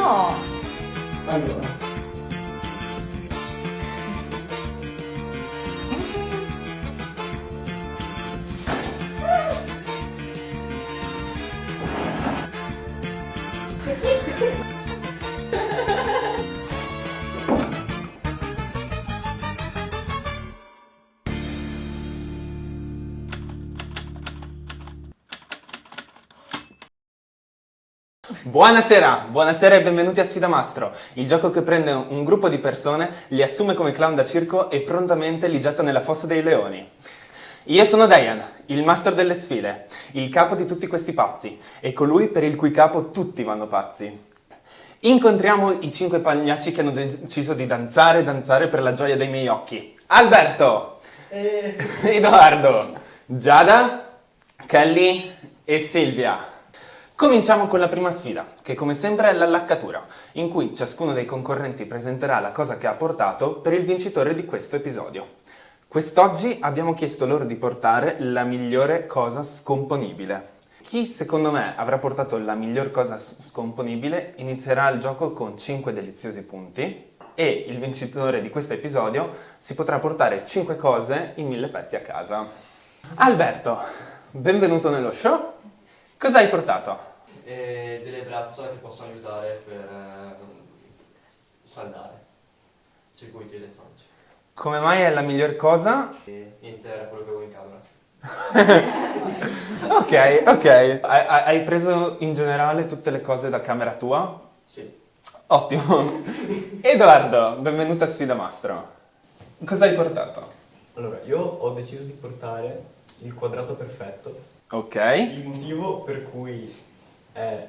No! Allora. Buonasera, buonasera e benvenuti a Sfida Mastro, il gioco che prende un gruppo di persone, li assume come clown da circo e prontamente li getta nella fossa dei leoni. Io sono Diane, il master delle sfide, il capo di tutti questi pazzi e colui per il cui capo tutti vanno pazzi. Incontriamo i 5 pagliacci che hanno deciso di danzare per la gioia dei miei occhi. Alberto, Edoardo, Giada, Kelly e Silvia. Cominciamo con la prima sfida, che come sempre è l'allaccatura, in cui ciascuno dei concorrenti presenterà la cosa che ha portato per il vincitore di questo episodio. Quest'oggi abbiamo chiesto loro di portare la migliore cosa scomponibile. Chi secondo me avrà portato la miglior cosa scomponibile inizierà il gioco con 5 deliziosi punti e il vincitore di questo episodio si potrà portare 5 cose in 1000 pezzi a casa. Alberto, benvenuto nello show. Cosa hai portato? Delle braccia che possono aiutare per saldare circuiti elettronici. Come mai è la miglior cosa? Niente, era quello che avevo in camera. Ok. Hai preso in generale tutte le cose da camera tua? Sì. Ottimo. Edoardo, benvenuto a Sfida Mastro. Cosa hai portato? Allora, io ho deciso di portare il quadrato perfetto. Ok. Il motivo per cui è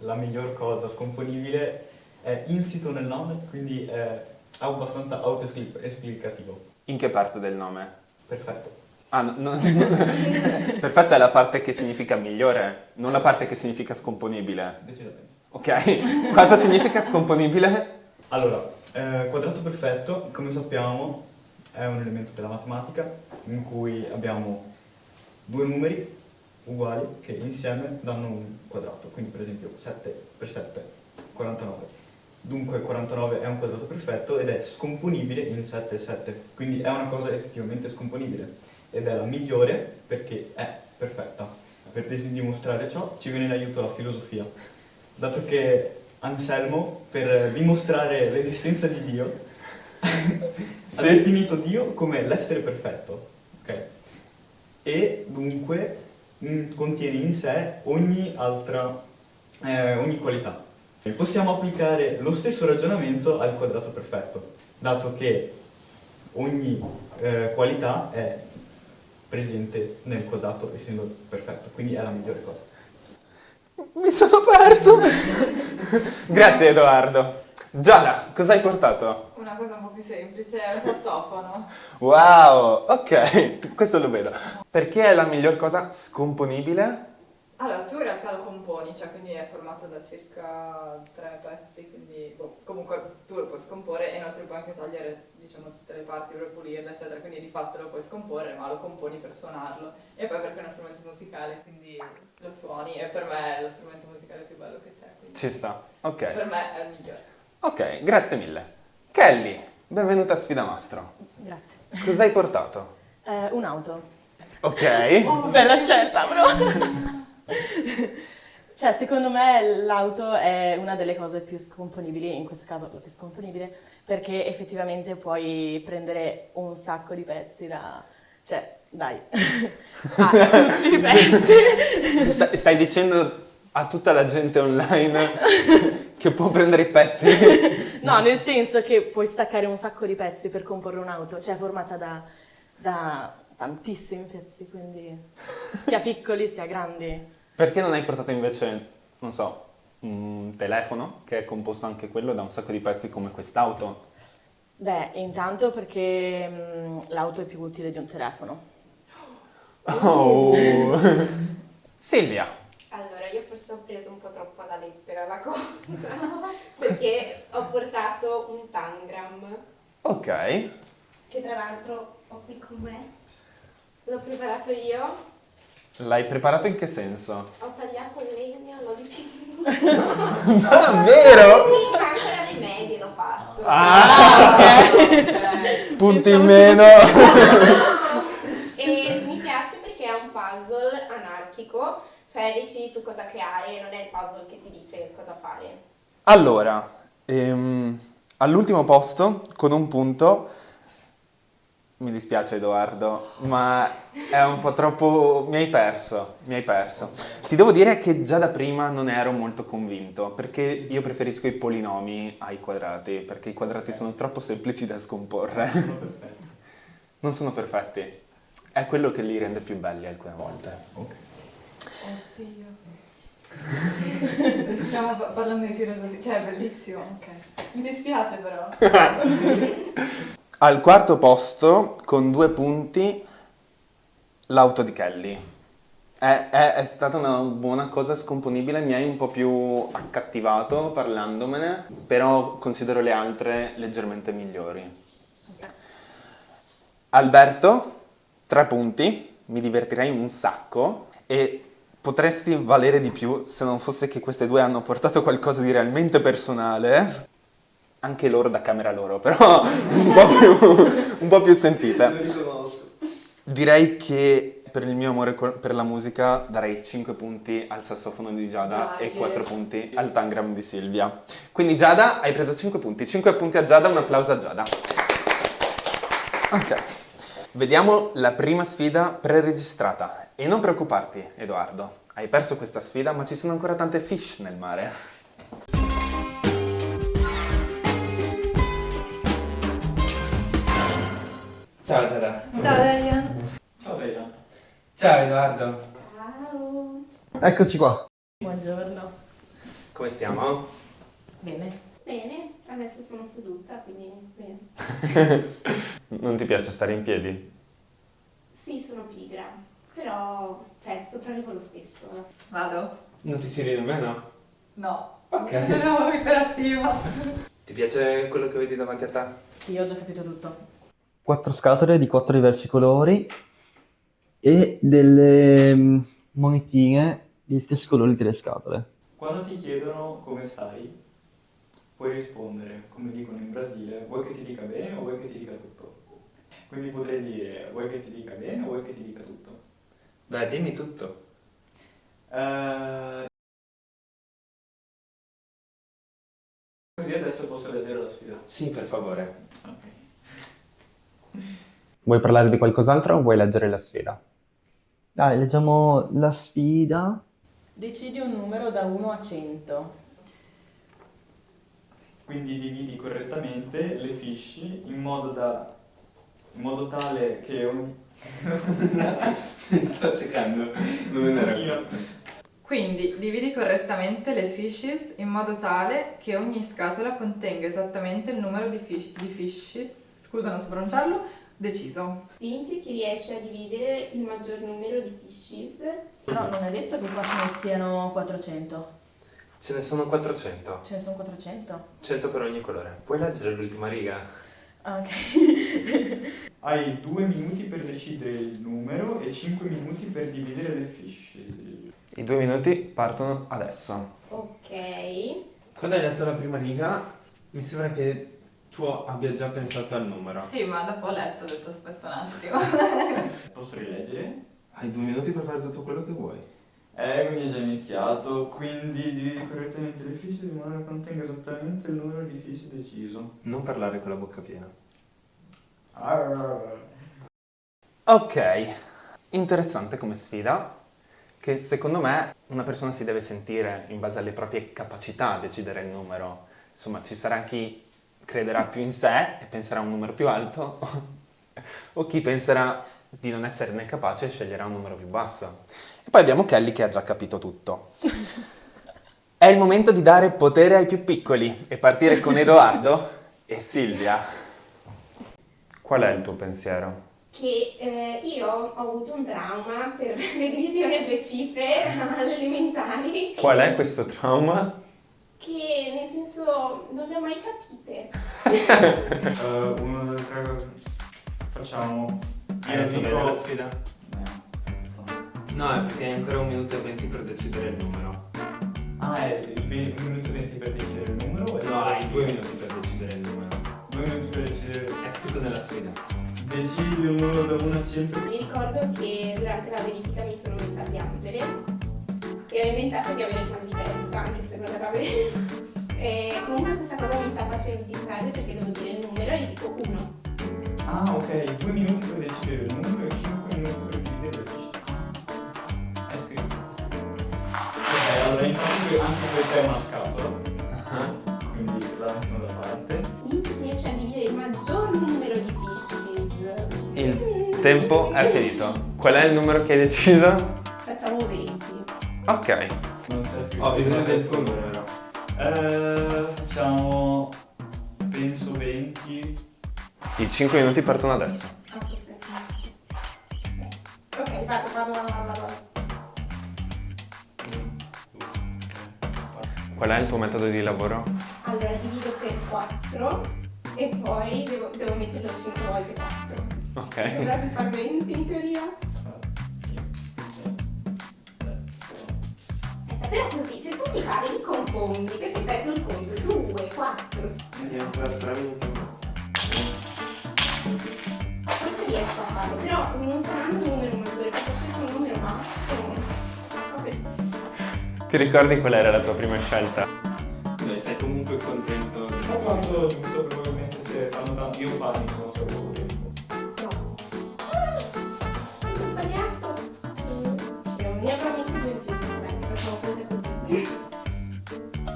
la miglior cosa scomponibile è insito nel nome, quindi è abbastanza autoesplicativo. In che parte del nome? Perfetto. Ah, perfetto è la parte che significa migliore, non la parte che significa scomponibile. Decisamente. Ok. Cosa significa scomponibile? Allora, quadrato perfetto, come sappiamo, è un elemento della matematica in cui abbiamo due numeri uguali che insieme danno un quadrato, quindi per esempio 7 per 7, 49. Dunque 49 è un quadrato perfetto ed è scomponibile in 7 e 7, quindi è una cosa effettivamente scomponibile ed è la migliore perché è perfetta. Per dimostrare ciò ci viene in aiuto la filosofia, dato che Anselmo, per dimostrare l'esistenza di Dio, ha definito Dio come l'essere perfetto, ok? E dunque contiene in sé ogni qualità. Possiamo applicare lo stesso ragionamento al quadrato perfetto, dato che ogni qualità è presente nel quadrato essendo perfetto, quindi è la migliore cosa. Mi sono perso! Grazie Edoardo. Giada, cosa hai portato? Una cosa un po' più semplice, è un sassofono. Wow, ok, questo lo vedo. Perché è la miglior cosa scomponibile? Allora, tu in realtà lo componi, cioè quindi è formato da circa 3 pezzi, quindi comunque tu lo puoi scomporre e inoltre puoi anche togliere, diciamo, tutte le parti per pulirle, eccetera, quindi di fatto lo puoi scomporre, ma lo componi per suonarlo. E poi perché è uno strumento musicale, quindi lo suoni e per me è lo strumento musicale più bello che c'è, quindi Ci sta, ok. per me è il migliore. Ok, grazie mille. Kelly, benvenuta a Sfida Mastro. Grazie. Cosa hai portato? Un'auto. Ok. Bella scelta, però. Cioè, secondo me l'auto è una delle cose più scomponibili, in questo caso la più scomponibile, perché effettivamente puoi prendere un sacco di pezzi da... Cioè, dai, tutti i pezzi. Stai dicendo a tutta la gente online che può prendere i pezzi? No, nel senso che puoi staccare un sacco di pezzi per comporre un'auto, cioè è formata da tantissimi pezzi, quindi sia piccoli sia grandi. Perché non hai portato invece, non so, un telefono, che è composto anche quello da un sacco di pezzi come quest'auto? Beh, intanto perché l'auto è più utile di un telefono. Oh! Silvia, Allora, io forse ho preso un po' troppo alla lettera la cosa, perché ho portato un tangram, ok. che tra l'altro ho qui con me, l'ho preparato io, L'hai preparato in che senso? ho tagliato il legno, l'ho dipinto. Davvero? Sì, ma ancora alle medie l'ho fatto. Punti in meno. E mi piace perché è un puzzle anarchico, cioè decidi tu cosa creare, non è il puzzle che ti dice cosa fare. Allora, all'ultimo posto, con un punto, mi dispiace Edoardo, ma è un po' troppo... mi hai perso. Ti devo dire che già da prima non ero molto convinto, perché io preferisco i polinomi ai quadrati, perché i quadrati sono troppo semplici da scomporre. Sono perfetti. Non sono perfetti. È quello che li rende più belli alcune volte. Ok. Oddio. Stiamo parlando di filosofia, cioè è bellissimo, ok. Mi dispiace però. Al quarto posto, con 2 punti, l'auto di Kelly. È stata una buona cosa scomponibile, mi hai un po' più accattivato parlandomene, però considero le altre leggermente migliori. Alberto, 3 punti, mi divertirei un sacco e potresti valere di più se non fosse che queste 2 hanno portato qualcosa di realmente personale. Anche loro da camera loro, però un po' più sentite. Lo riconosco. Direi che per il mio amore per la musica darei 5 punti al sassofono di Giada Dai. e 4 punti al tangram di Silvia. Quindi Giada, hai preso 5 punti. 5 punti a Giada, un applauso a Giada. Ok. Vediamo la prima sfida preregistrata. E non preoccuparti, Edoardo. Hai perso questa sfida, ma ci sono ancora tante fish nel mare. Ciao Giada. Ciao Darian. Ciao Leila. Ciao Edoardo. Ciao! Eccoci qua. Buongiorno. Come stiamo? Bene. Bene, adesso sono seduta, quindi bene. Non ti piace stare in piedi? Sì, sono pigra, però, cioè, sopravvivo lo stesso. Vado? Non ti siedi nemmeno? No. Ok. Sono iperattiva. Ti piace quello che vedi davanti a te? Sì, ho già capito tutto. 4 scatole di 4 diversi colori e delle monetine degli stessi colori delle scatole. Quando ti chiedono come stai, puoi rispondere, come dicono in Brasile, vuoi che ti dica bene o vuoi che ti dica tutto? Quindi potrei dire, vuoi che ti dica bene o vuoi che ti dica tutto? Beh, dimmi tutto. Così adesso posso leggere la sfida. Sì, per favore. Ok. Vuoi parlare di qualcos'altro o vuoi leggere la sfida? Dai, leggiamo la sfida. Decidi un numero da 1 a 100. Quindi dividi correttamente le fish in modo tale che ogni... Mi sto cercando. Quindi dividi correttamente le fishes in modo tale che ogni scatola contenga esattamente il numero di fishes, scusa non so pronunciarlo, deciso. Vinci chi riesce a dividere il maggior numero di fishes. No, non è detto che qua ce ne siano 400. Ce ne sono 400. Ce ne sono 400? 100 per ogni colore. Puoi leggere l'ultima riga? Ah, ok. Hai 2 minuti per decidere il numero e 5 minuti per dividere le fish. I 2 minuti partono adesso. Ok. Quando hai letto la prima riga, mi sembra che tu abbia già pensato al numero. Sì, ma dopo ho letto, ho detto aspetta un attimo. Posso rileggere? Hai 2 minuti per fare tutto quello che vuoi. Quindi è già iniziato, quindi dividi correttamente le fish in modo che contenga esattamente il numero di fish deciso. Non parlare con la bocca piena. Arr. Ok, interessante come sfida, che secondo me una persona si deve sentire in base alle proprie capacità a decidere il numero. Insomma, ci sarà chi crederà più in sé e penserà a un numero più alto, o chi penserà di non esserne capace e sceglierà un numero più basso. E poi abbiamo Kelly che ha già capito tutto. È il momento di dare potere ai più piccoli e partire con Edoardo e Silvia. Qual è il tuo pensiero? Che io ho avuto un trauma per le divisioni a 2 cifre alle elementari. Qual è questo trauma? Che nel senso non le ho mai capite. Uno delle 3 facciamo. Hai detto bene la sfida? No. No, è perché hai ancora 1 minuto e 20 per decidere il numero. Ah, è il 1 minuto e 20 per decidere il numero? O No, hai 2 minuti per decidere il numero. 2 minuti per decidere. È scritto nella sfida. Decidi un numero da 1 a 100. Mi ricordo che durante la verifica mi sono messa a piangere e ho inventato di avere il mal di testa, anche se non era vero. E comunque questa cosa mi sta facendo distrarre perché devo dire il numero e gli dico 1. Ah, ok, 2 minuti per decidere il numero e 5 minuti per dividere le fiche. È scritto. Ok, allora intanto anche questa è una scatola. Quindi la mettiamo da parte. Vinci riesce a dividere il maggior numero di fishes. Il tempo è finito. Qual è il numero che hai deciso? Facciamo 20. Ok. Non c'è scritto. Ho bisogno del tuo numero. Facciamo, penso 20. I 5 minuti partono adesso. Ah, forse. Ok, vado. Qual è il tuo metodo di lavoro? Allora divido per 4 e poi devo metterlo 5 volte 4. Ok. Dovrebbe far 20 in teoria. Però così, se tu mi pari li confondi, perché fai col conto 2, 4. Vediamo per 3 minuti e mezzo. Forse riesco a farlo, però non saranno un numero maggiore, perché ho scelto un numero basso. Vabbè. Ti ricordi qual era la tua prima scelta? Beh, sei comunque contento di Ho fatto giusto probabilmente se fanno tanto. Io panico, non so avevo tempo. No. Mi sono sbagliato. Non mi avrò messo 2 in più, dai, facciamo conto così.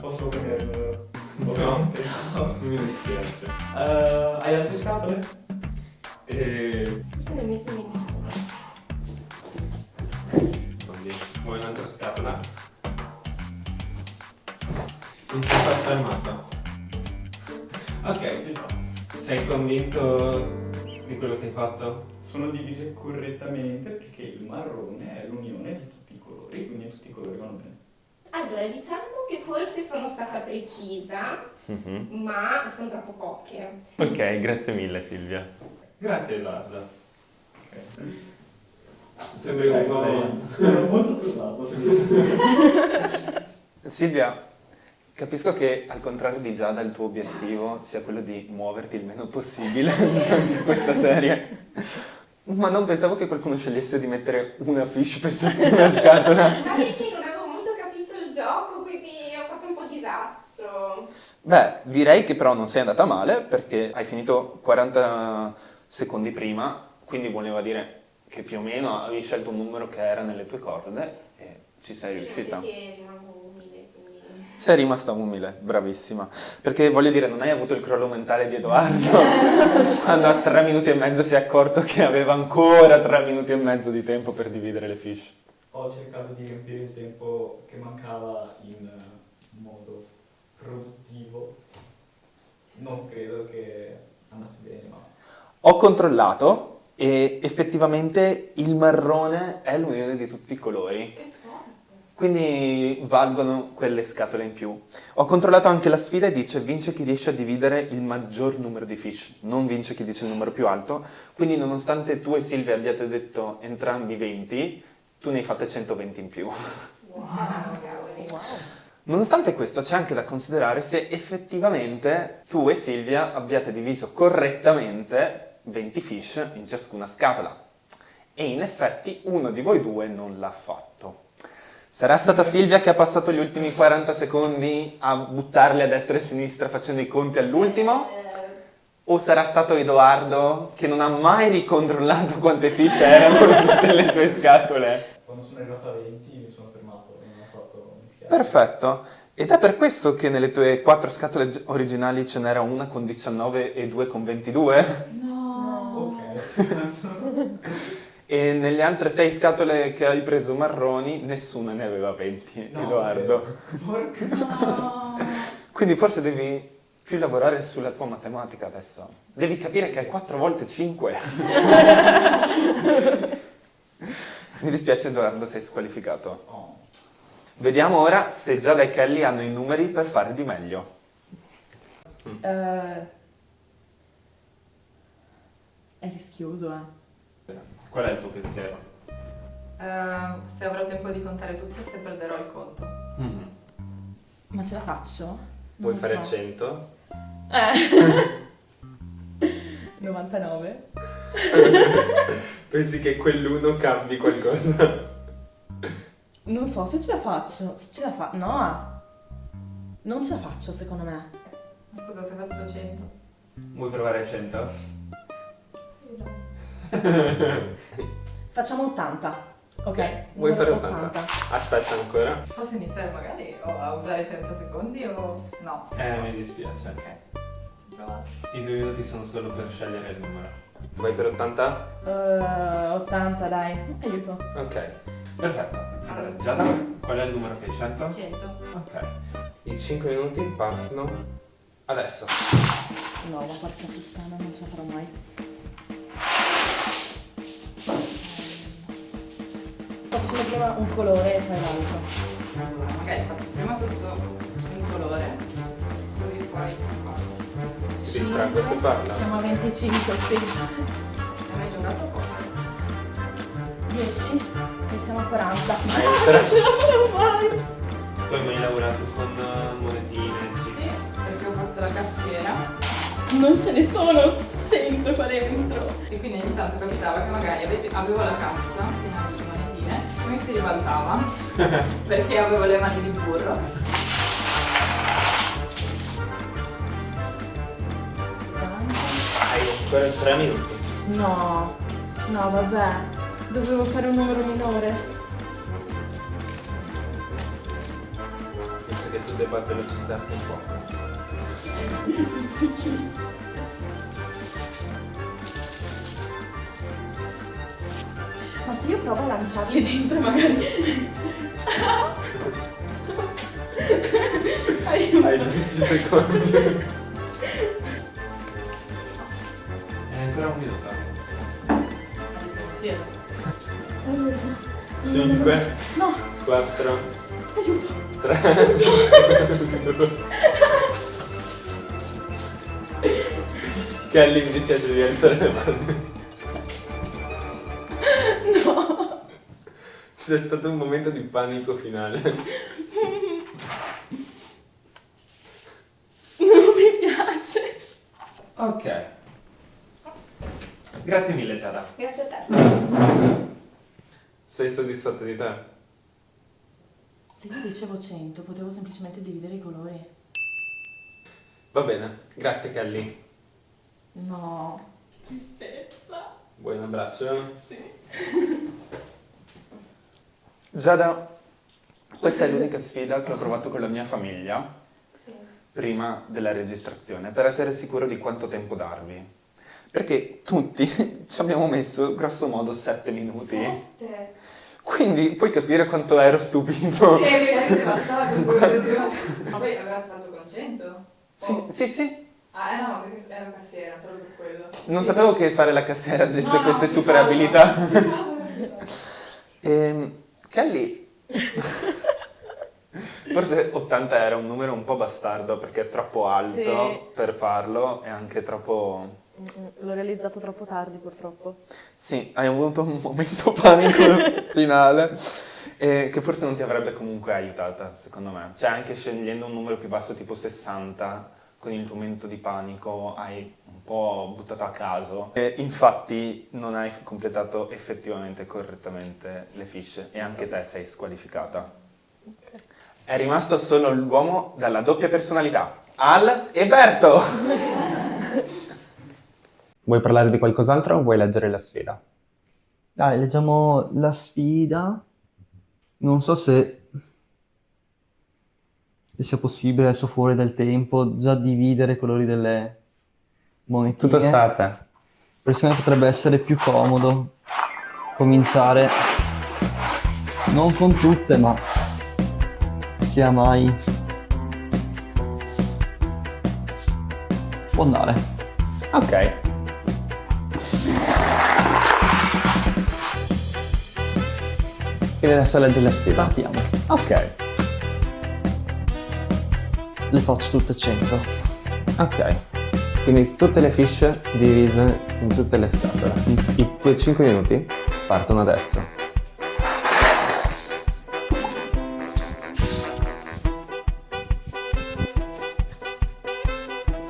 Posso cambiare il numero? Ovviamente. No, mi dispiace. Hai altre scatole? Forse ne ho messo in meno. Vuoi un'altra scatola? Il tempo è fermato. Ok, Ci sta. sei convinto di quello che hai fatto? Sono divise correttamente perché il marrone è l'unione di tutti i colori, quindi tutti i colori vanno bene. Allora, diciamo che forse sono stata precisa, ma sono troppo poche. Ok, grazie mille Silvia. Grazie Edoardo. Ok. Sembri un po'... Sono molto turbato. Silvia, capisco che al contrario di Giada il tuo obiettivo sia quello di muoverti il meno possibile durante questa serie, ma non pensavo che qualcuno scegliesse di mettere una fish per ciascuna scatola. Ma perché non avevo molto capito il gioco, quindi ho fatto un po' disastro. Beh, direi che però non sei andata male perché hai finito 40 secondi prima, quindi voleva dire che più o meno avevi scelto un numero che era nelle tue corde e ci sei riuscita. Perché rimango umile, quindi... Sei rimasta umile, bravissima. Perché voglio dire, non hai avuto il crollo mentale di Edoardo quando a 3 minuti e mezzo si è accorto che aveva ancora 3 minuti e mezzo di tempo per dividere le fish. Ho cercato di riempire il tempo che mancava in modo produttivo. Non credo che andasse bene, ma... Ho controllato e effettivamente il marrone è l'unione di tutti i colori. Che forte. Quindi valgono quelle scatole in più. Ho controllato anche la sfida e dice vince chi riesce a dividere il maggior numero di fish, non vince chi dice il numero più alto. Quindi nonostante tu e Silvia abbiate detto entrambi 20, tu ne hai fatte 120 in più. Wow, cavoli. Nonostante questo c'è anche da considerare se effettivamente tu e Silvia abbiate diviso correttamente 20 fish in ciascuna scatola. E in effetti uno di voi due non l'ha fatto. Sarà stata Silvia che ha passato gli ultimi 40 secondi a buttarli a destra e a sinistra facendo i conti all'ultimo? O sarà stato Edoardo che non ha mai ricontrollato quante fish erano in tutte le sue scatole? Quando sono arrivato a 20 mi sono fermato, non ho fatto un scherzo. Perfetto. Ed è per questo che nelle tue 4 scatole originali ce n'era una con 19 e 2 con 22? Ok. E nelle altre 6 scatole che hai preso marroni, nessuna ne aveva 20, No, Edoardo. Porca. Quindi forse devi più lavorare sulla tua matematica adesso. Devi capire che hai 4 volte 5. Mi dispiace Edoardo, sei squalificato. Oh. Vediamo ora se Giada e Kelly hanno i numeri per fare di meglio. È rischioso, Qual è il tuo pensiero? Se avrò tempo di contare tutto, se perderò il conto. Ma ce la faccio? Non Vuoi lo fare so. 100? 99? Pensi che quell'uno cambi qualcosa? Non so se ce la faccio. Se ce la fa... No! Non ce la faccio, secondo me. Scusa se faccio 100. Vuoi provare 100? Sì, no. Facciamo 80. Ok. Vuoi fare numero 80? Aspetta ancora. Posso iniziare magari a usare i 30 secondi o no? Mi dispiace. Ok. Provato. I 2 minuti sono solo per scegliere il numero. Vai per 80? 80, dai. Aiuto. Ok, perfetto. Allora, Giada, qual è il numero che hai scelto? 100. Ok. I 5 minuti partono adesso. No, ma porca puttana, non ce la farò mai. Faccio prima un colore e poi l'altro. Allora, magari faccio prima questo un colore, così poi Si distraggo se parla. Siamo a 25, sì. hai mai giocato poco? 10 e siamo a 40. Hai Non ancora- ce la farò mai. Tu hai mai lavorato con monetine? Sì, perché ho fatto la cassiera Non ce ne sono 100 qua dentro. e quindi ogni tanto capitava che magari avevo la cassa piena di monetine e mi si ribaltava perché avevo le mani di burro. Hai ancora 3 minuti. No, no, vabbè. Dovevo fare un numero minore. Penso che tu debba velocizzarti un po'. Ma se io provo a lanciarli dentro magari... Aiuto. Hai 10 secondi. È ancora un minuto. Sì. 5, No, 4, aiuto. 3, 2. Kelly mi dispiace di alzare le mani. No. C'è stato un momento di panico finale. Non mi piace. Ok. Grazie mille Giada. Grazie a te. Sei soddisfatta di te? Se io dicevo 100, potevo semplicemente dividere i colori. Va bene, grazie Kelly. No. Tristezza. Vuoi un abbraccio? Sì. Giada, questa è l'unica sfida che ho provato con la mia famiglia Sì. prima della registrazione, per essere sicuro di quanto tempo darvi. Perché tutti ci abbiamo messo grosso modo 7 minuti. 7. Quindi puoi capire quanto ero stupito. Sì, eri devastato. Ma poi avevate fatto con 100? Sì, sì, sì. Ah, no, perché ero cassiera, solo per quello. Non sapevo che fare la cassiera desse No, no, queste si super salva. abilità. Si salva. Kelly, forse 80 era un numero un po' bastardo perché è troppo alto Sì. per farlo e anche troppo... L'ho realizzato troppo tardi, purtroppo. Sì, hai avuto un momento panico finale che forse non ti avrebbe comunque aiutata, secondo me. Cioè anche scegliendo un numero più basso tipo 60 con il momento di panico hai un po' buttato a caso. E infatti non hai completato effettivamente correttamente le fiche e anche te sei squalificata. È rimasto solo l'uomo dalla doppia personalità, Al e Berto! Vuoi parlare di qualcos'altro o vuoi leggere la sfida? Dai, leggiamo la sfida. Non so se sia possibile adesso fuori del tempo già dividere i colori delle monetine. Tutto sta a te. Perché me potrebbe essere più comodo cominciare non con tutte, ma sia mai. Può andare. Ok. Quindi adesso leggi la sfida. Partiamo. Ok. Le faccio tutte 100. Ok. Quindi tutte le fiche divise in tutte le scatole. I tuoi 5 minuti partono adesso.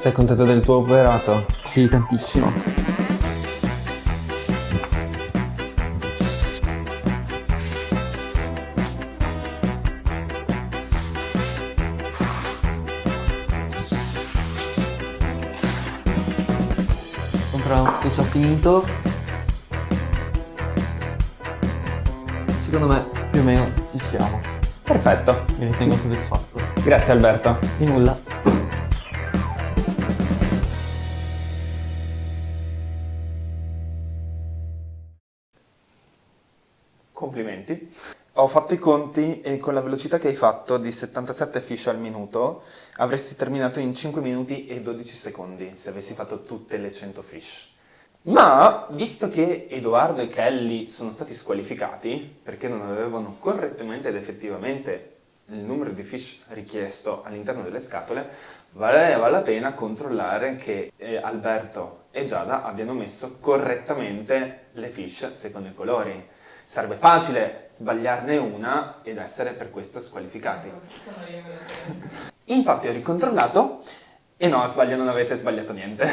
Sei contento del tuo operato? Sì, tantissimo. Comprato, sono finito. Secondo me più o meno ci siamo. Perfetto. Mi ritengo soddisfatto. Grazie Alberto. Di nulla. Complimenti. Ho fatto i conti e con la velocità che hai fatto di 77 fish al minuto avresti terminato in 5 minuti e 12 secondi se avessi fatto tutte le 100 fish. Ma, visto che Edoardo e Kelly sono stati squalificati perché non avevano correttamente ed effettivamente il numero di fish richiesto all'interno delle scatole, valeva la pena controllare che Alberto e Giada abbiano messo correttamente le fish secondo i colori. Sarebbe facile sbagliarne una ed essere per questo squalificati. Sono io quello Infatti ho ricontrollato e no, non avete sbagliato niente.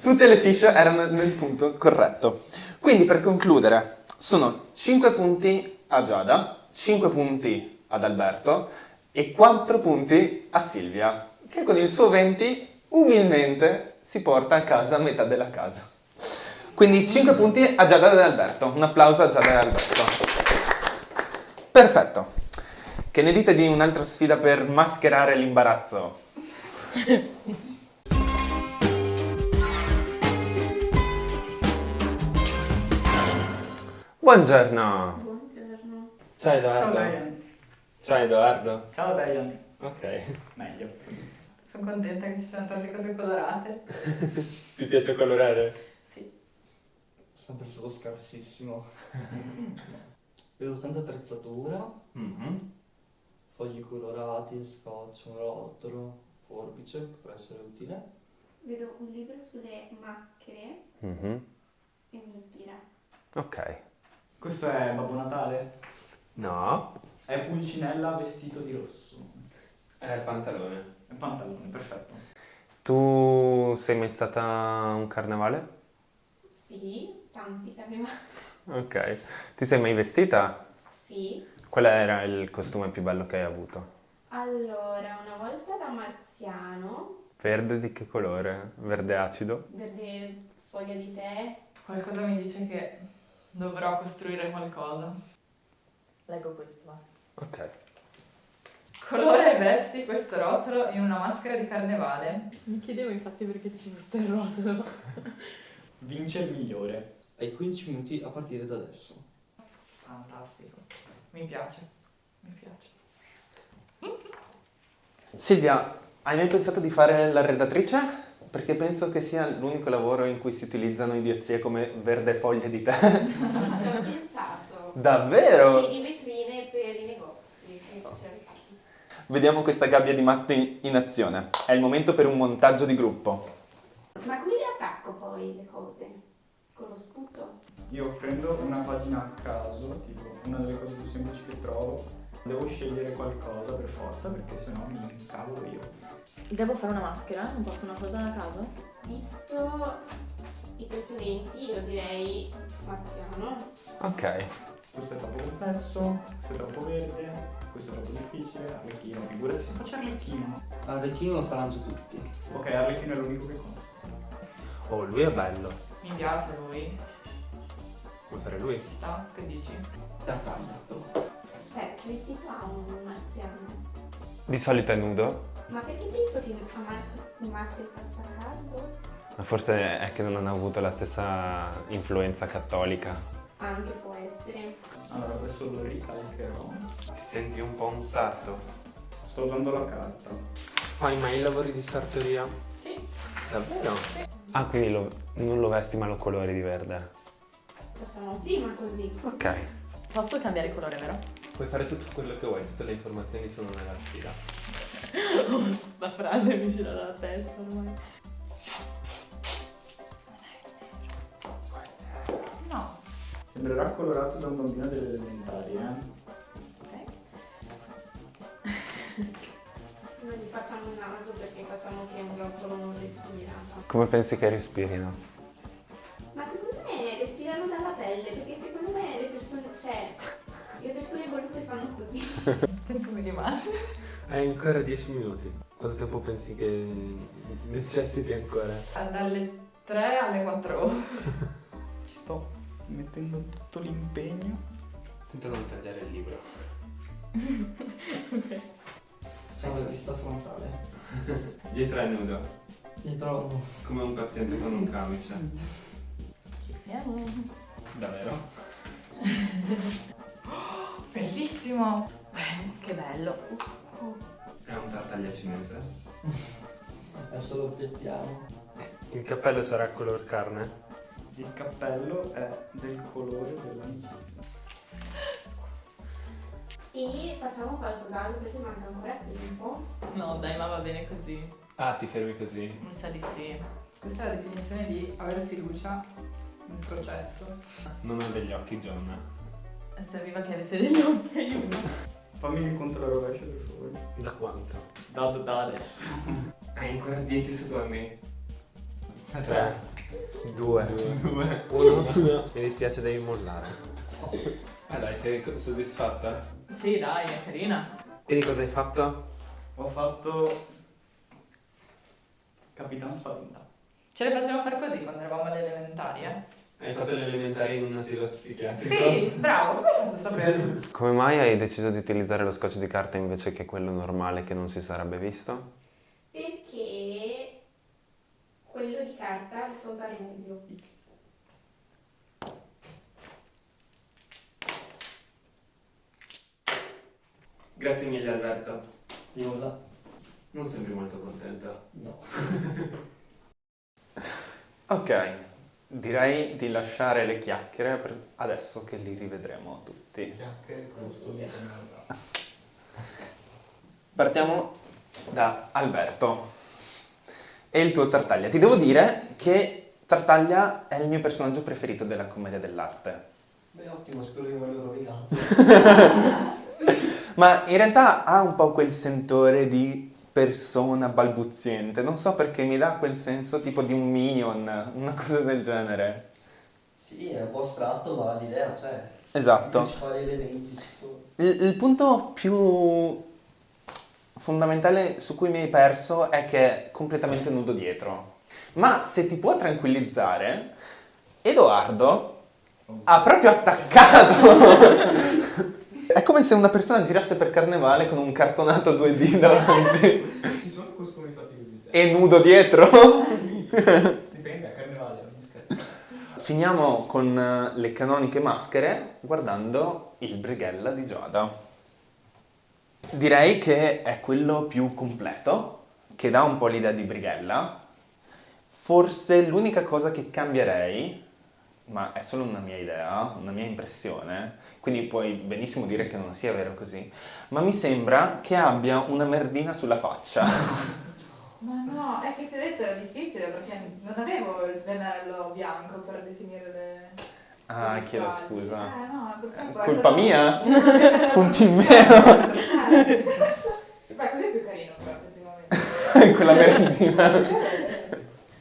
Tutte le fish erano nel punto corretto. Quindi per concludere, sono 5 punti a Giada, 5 punti ad Alberto e 4 punti a Silvia, che con il suo 20 umilmente si porta a casa metà della casa. Quindi 5 punti a Giada ed Alberto. Un applauso a Giada e Alberto. Perfetto. Che ne dite di un'altra sfida per mascherare l'imbarazzo? Buongiorno. Buongiorno. Ciao Edoardo. Ciao Diane. Ciao Edoardo. Ciao Diane. Ok. Meglio. Sono contenta che ci siano tante cose colorate. Ti piace colorare? Sì. Sempre stato scarsissimo. Vedo tanta attrezzatura, fogli colorati, scotch, un rotolo, forbice, può essere utile. Vedo un libro sulle maschere Mhm. e mi ispira. Ok. Questo è Babbo Natale? No. È Pulcinella vestito di rosso. È il pantalone. È pantalone, perfetto. Tu sei mai stata a un carnevale? Sì, tanti carnevali. Ok. Ti sei mai vestita? Sì. Qual era il costume più bello che hai avuto? Allora, una volta da marziano, Verde di che colore? Verde acido? verde foglia di tè. Qualcosa mi dice che dovrò costruire qualcosa. Leggo questo. Ok. Colore vesti questo rotolo in una maschera di carnevale. Mi chiedevo infatti perché ci messo il rotolo. Vince il migliore. Hai 15 minuti a partire da adesso. Fantastico. Mi piace. Mi piace. Silvia, hai mai pensato di fare la redattrice? Perché penso che sia l'unico lavoro in cui si utilizzano idiozie come verde foglie di tè. Ci ho pensato. Davvero? Sì, di vetrine per i negozi, che mi piaceva di farlo. Vediamo questa gabbia di matti in azione. È il momento per un montaggio di gruppo. Ma come le attacco poi le cose? Con lo sputo? Io prendo una pagina a caso, tipo una delle cose più semplici che trovo. Devo scegliere qualcosa per forza perché sennò mi incavolo io. Devo fare una maschera? Non posso una cosa a caso? Visto i precedenti, io direi marziano. Ok. Questo è troppo complesso, questo è troppo verde, questo è troppo difficile, Arlecchino, figurati se faccio Arlecchino. Arlecchino lo faranno già tutti. Ok, Arlecchino è l'unico che conosco. Oh, lui è bello. Mi piace lui. Vuoi fare lui? Ci sta? Che dici? D'Artagnan. Cioè, che vestito ha un marziano? Di solito è nudo. Ma perché penso che a Marte faccia caldo? Ma forse è che non hanno avuto la stessa influenza cattolica. Anche può essere. Allora, adesso lo ricalcherò. Ti senti un po' un sarto? Sto usando la carta. Fai mai i lavori di sartoria? Sì. Davvero? Ah, quindi non lo vesti ma lo colori di verde. Facciamo prima così. Ok. Posso cambiare colore, vero? Puoi fare tutto quello che vuoi, tutte le informazioni sono nella sfida. La frase mi uscirà dalla testa ormai. No. Sembrerà colorato da un bambino delle elementari, Ok. Non facciamo il naso perché facciamo che un broccolo non respira. Come pensi che respirino? Ma secondo me respirano dalla pelle, perché secondo me le persone evolute fanno così. Come rimane? Hai ancora 10 minuti. Quanto tempo pensi che necessiti ancora? Dalle 3 alle 4. Ci sto mettendo tutto l'impegno. Tenta non tagliare il libro. C'è una vista frontale. Dietro è nudo, Dietro come un paziente con un camice. Ci siamo. Davvero? Bellissimo! Che bello! È un tartaglia cinese. adesso lo obiettiamo. Il cappello sarà color carne? Il cappello è del colore dell'amicizia. E facciamo qualcos'altro perché manca ancora tempo. No, dai, ma va bene così. Ah, ti fermi così? Mi sa di sì. Questa è la definizione di avere fiducia nel processo. Non ho degli occhi, John. Serviva che avesse degli occhi, aiuto. Fammi il conto alla rovescia per favore. Da quanto? Da adesso. Hai ancora 10 secondi. 3, 2, 1. Mi dispiace, devi mollare. Ah dai, sei soddisfatta? Sì, dai, è carina. Quindi cosa hai fatto? Ho fatto Capitano Spaventa. Ce le facevamo fare così quando eravamo alle elementari, Hai fatto le elementari in un asilo psichiatrico? Sì, bravo, come hai fatto a saperlo? Come mai hai deciso di utilizzare lo scotch di carta invece che quello normale che non si sarebbe visto? Perché quello di carta lo so usare meglio. Grazie mille Alberto. Di nulla? Non sembri molto contento. No. Ok, direi di lasciare le chiacchiere per adesso che li rivedremo tutti. Chiacchiere con lo studiato. Partiamo da Alberto. E il tuo Tartaglia. Ti devo dire che Tartaglia è il mio personaggio preferito della commedia dell'arte. Beh, ottimo, spero che me lo rovinato. Ma in realtà ha un po' quel sentore di persona balbuziente. Non so perché mi dà quel senso tipo di un minion, una cosa del genere. Sì, è un po' astratto, ma l'idea c'è. Esatto. I principali elementi ci sono. Il punto più fondamentale su cui mi hai perso è che è completamente nudo dietro. Ma se ti può tranquillizzare, Edoardo ha proprio attaccato. È come se una persona girasse per carnevale con un cartonato 2D davanti Ci sono costumi fatti così. e nudo dietro. Dipende, a carnevale, non mi scherzo. Finiamo con le canoniche maschere guardando il Brighella di Giada. Direi che è quello più completo, che dà un po' l'idea di Brighella. Forse l'unica cosa che cambierei, ma è solo una mia idea, una mia impressione, quindi puoi benissimo dire che non sia vero così, ma mi sembra che abbia una merdina sulla faccia. Ma no, è che ti ho detto era difficile perché non avevo il pennarello bianco per definire le... Ah, chiedo dettagli. scusa. No, purtroppo è Colpa stato- mia? No, Punti in meno. Beh, così è più carino però effettivamente. Quella merdina.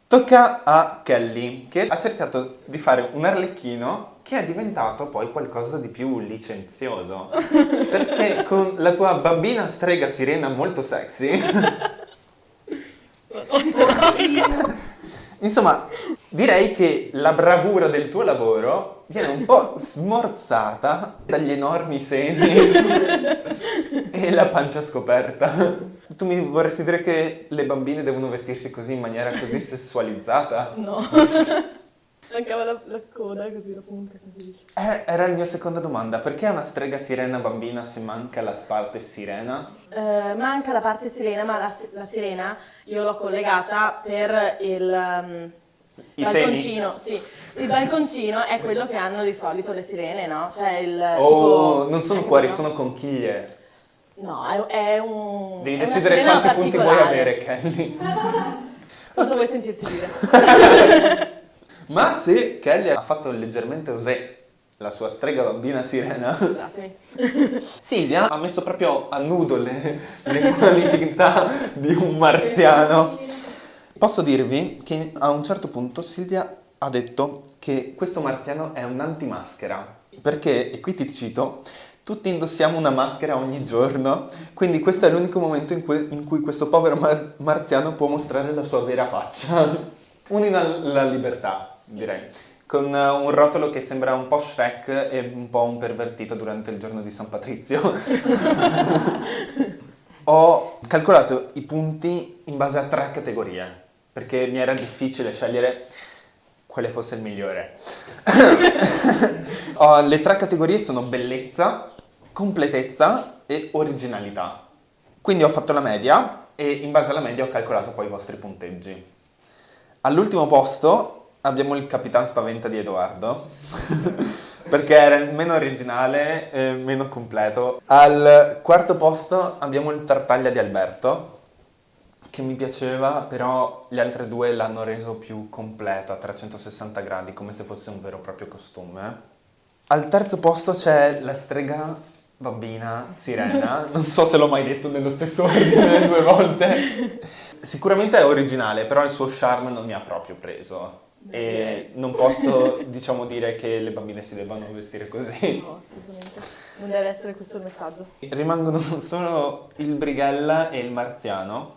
Tocca a Kelly, che ha cercato di fare un arlecchino che è diventato poi qualcosa di più licenzioso. Perché con la tua bambina strega sirena molto sexy... Insomma, direi che la bravura del tuo lavoro viene un po' smorzata dagli enormi seni e la pancia scoperta. Tu mi vorresti dire che le bambine devono vestirsi così in maniera così sessualizzata? No. Mancava la coda così, la punta così. Era la mia seconda domanda. Perché è una strega sirena bambina se manca la parte sirena? Manca la parte sirena, ma la sirena io l'ho collegata per il I balconcino. Sì. Il balconcino è quello che hanno di solito le sirene, no? Cioè il Oh, tipo- non sono cuori, sono conchiglie. No, è un... Devi è una decidere sirena quanti punti vuoi particolare. avere, Kelly. Cosa vuoi sentirti dire? Ma se Kelly ha fatto leggermente osè la sua strega bambina sirena, Sì. Silvia ha messo proprio a nudo le qualità di un marziano. Posso dirvi che a un certo punto Silvia ha detto che questo marziano è un antimaschera, perché, e qui ti cito, tutti indossiamo una maschera ogni giorno, quindi questo è l'unico momento in cui questo povero marziano può mostrare la sua vera faccia. La libertà, direi. Con un rotolo che sembra un po' Shrek e un po' un pervertito durante il giorno di San Patrizio. Ho calcolato i punti in base a 3 categorie, perché mi era difficile scegliere quale fosse il migliore. Le 3 categorie sono bellezza, completezza e originalità. Quindi ho fatto la media e in base alla media ho calcolato poi i vostri punteggi. All'ultimo posto abbiamo il Capitan Spaventa di Edoardo, perché era il meno originale e meno completo. Al quarto posto abbiamo il Tartaglia di Alberto, che mi piaceva, però gli altri 2 l'hanno reso più completo a 360 gradi, come se fosse un vero e proprio costume. Al terzo posto c'è la strega bambina sirena, non so se l'ho mai detto nello stesso ordine 2 volte. Sicuramente è originale, però il suo charme non mi ha proprio preso. E non posso, diciamo, dire che le bambine si debbano vestire così. No, assolutamente. Non deve essere questo il messaggio. Rimangono solo il Brighella e il Marziano.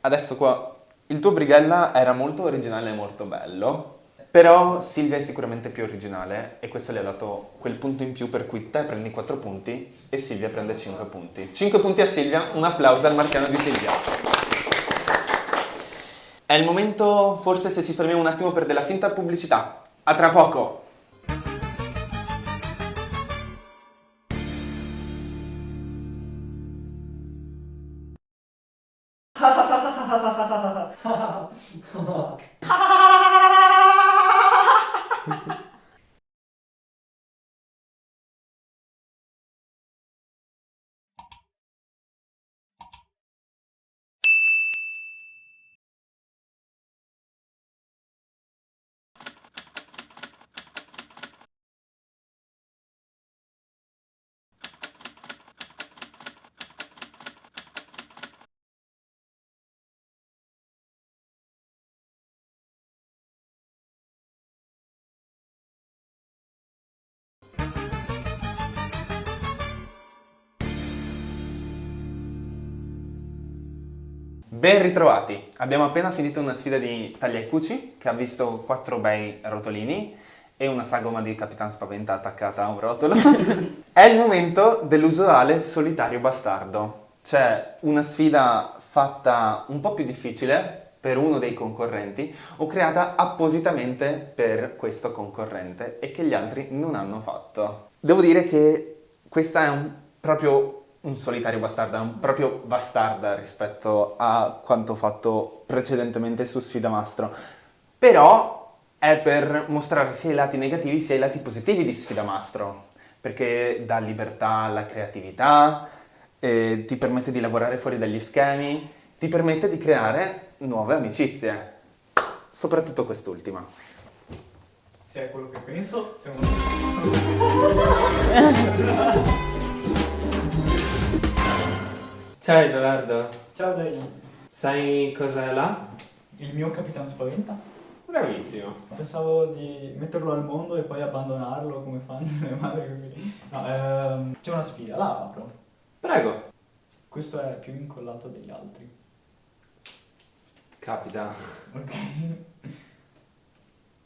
Adesso qua, il tuo Brighella era molto originale e molto bello, però Silvia è sicuramente più originale e questo le ha dato quel punto in più per cui te prendi 4 punti e Silvia prende 5 punti. 5 punti a Silvia, un applauso al Marziano di Silvia. È il momento, forse, se ci fermiamo un attimo per della finta pubblicità. A tra poco! Ben ritrovati! Abbiamo appena finito una sfida di taglia e cuci che ha visto 4 bei rotolini e una sagoma di Capitan Spaventa attaccata a un rotolo. È il momento dell'usuale solitario bastardo. Cioè una sfida fatta un po' più difficile per uno dei concorrenti o creata appositamente per questo concorrente e che gli altri non hanno fatto. Devo dire che questa è proprio un solitario bastardo, è proprio bastarda rispetto a quanto fatto precedentemente su Sfida Mastro. Però è per mostrare sia i lati negativi sia i lati positivi di Sfida Mastro, perché dà libertà alla creatività, ti permette di lavorare fuori dagli schemi, ti permette di creare nuove amicizie, soprattutto quest'ultima. Se è quello che penso, siamo... Ciao Edoardo, Ciao Dai, sai cos'è là? il mio Capitan Spaventa. Bravissimo. Pensavo di metterlo al mondo e poi abbandonarlo come fanno le madri. No, c'è una sfida, la apro. Prego. Questo è più incollato degli altri. Capita. Ok.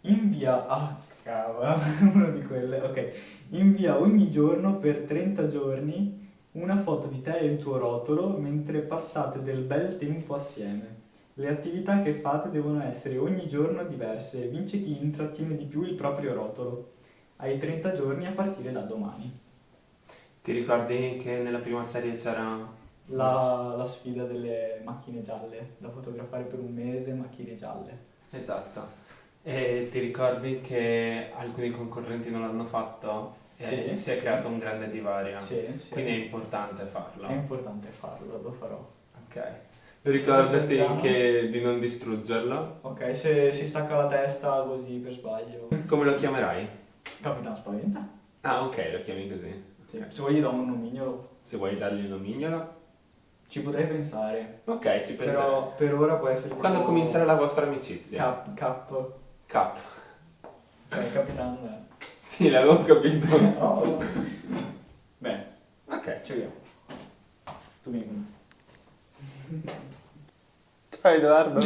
Invia... Ah, cavolo, uno di quelle. Ok. Invia ogni giorno per 30 giorni una foto di te e il tuo rotolo mentre passate del bel tempo assieme. Le attività che fate devono essere ogni giorno diverse. Vince chi intrattiene di più il proprio rotolo. Hai 30 giorni a partire da domani. Ti ricordi che nella prima serie c'era La sfida delle macchine gialle, da fotografare per un mese, macchine gialle. Esatto. E ti ricordi che alcuni concorrenti non l'hanno fatto e Sì, si è creato un grande divario? Sì. Quindi è importante farlo. È importante farlo, lo farò. Ok. Ricordati Sentiamo. di non distruggerlo. Ok, se si stacca la testa così per sbaglio. Come lo chiamerai? Capitan Spaventa? Ah, ok, lo chiami così. Sì, se vuoi gli do un nomignolo, Se vuoi dargli un nomignolo. ci potrei pensare. Ok, ci penso. Però per ora può essere Quando tipo comincerà la vostra amicizia? Cap. Cap. Cioè, capitano. Sì, l'avevo capito. Oh. Bene, Ok. ci vediamo. Tu vieni. Ciao Edoardo.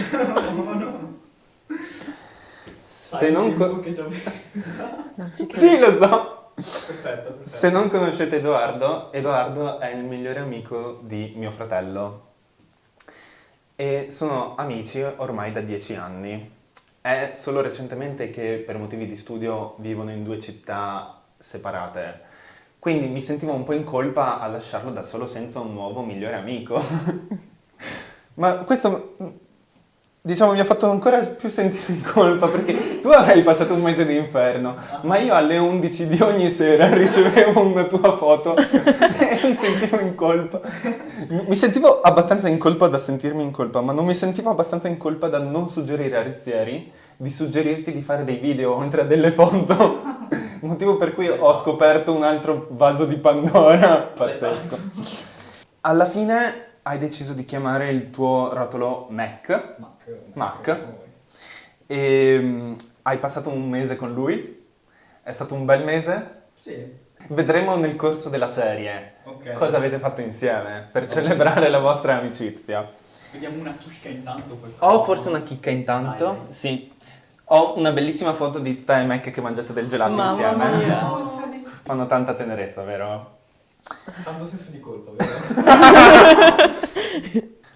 Se non che ci abbiamo. Non ci credo. Sì, lo so. Perfetto. Se non conoscete Edoardo, Edoardo è il migliore amico di mio fratello e sono amici ormai da 10 anni. È solo recentemente che per motivi di studio vivono in 2 città separate, quindi mi sentivo un po' in colpa a lasciarlo da solo senza un nuovo migliore amico. Ma questo, diciamo, mi ha fatto ancora più sentire in colpa perché tu avrai passato un mese di inferno, ma io alle 11 di ogni sera ricevevo una tua foto e mi sentivo in colpa. Mi sentivo abbastanza in colpa da sentirmi in colpa, ma non mi sentivo abbastanza in colpa da non suggerire a Rizzieri di suggerirti di fare dei video oltre a delle foto. Motivo per cui ho scoperto un altro vaso di Pandora pazzesco. Alla fine hai deciso di chiamare il tuo rotolo Mac. E hai passato un mese con lui. È stato un bel mese. Sì. Vedremo nel corso della serie Ok. cosa avete fatto insieme per celebrare la vostra amicizia. Vediamo una chicca intanto. Ho forse una chicca intanto. Dai. Sì. Ho una bellissima foto di te e Mac che mangiate del gelato Mamma insieme. mia. Fanno tanta tenerezza, vero? Tanto senso di colpa, vero?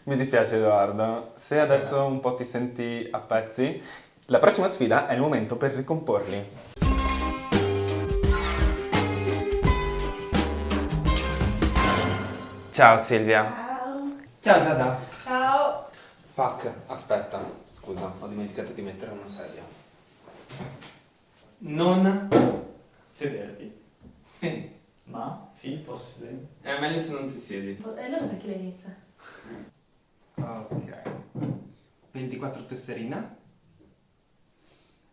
Mi dispiace Edoardo, se adesso un po' ti senti a pezzi, la prossima sfida è il momento per ricomporli. Ciao Silvia. Ciao. Ciao Giada. Ciao! Fuck, aspetta, scusa, ho dimenticato di mettere una sedia. Non... Sederti. Sì, Ma? Sì, posso sedere. è meglio se non ti siedi. E allora perché lei inizia? Ok. 24 tesserine.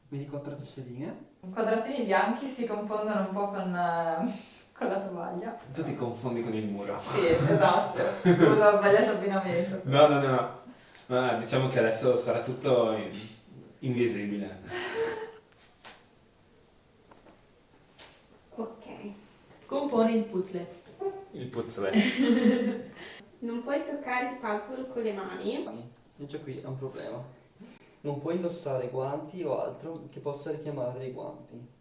24 tesserine. I quadratini bianchi si confondono un po' con la tovaglia. Tu ti confondi con il muro. Sì, esatto. Scusa, ho sbagliato abbinamento. No, diciamo che adesso sarà tutto invisibile. Ok. Componi il puzzle. Il puzzle. Non puoi toccare il puzzle con le mani. E già qui è un problema. Non puoi indossare guanti o altro che possa richiamare dei guanti.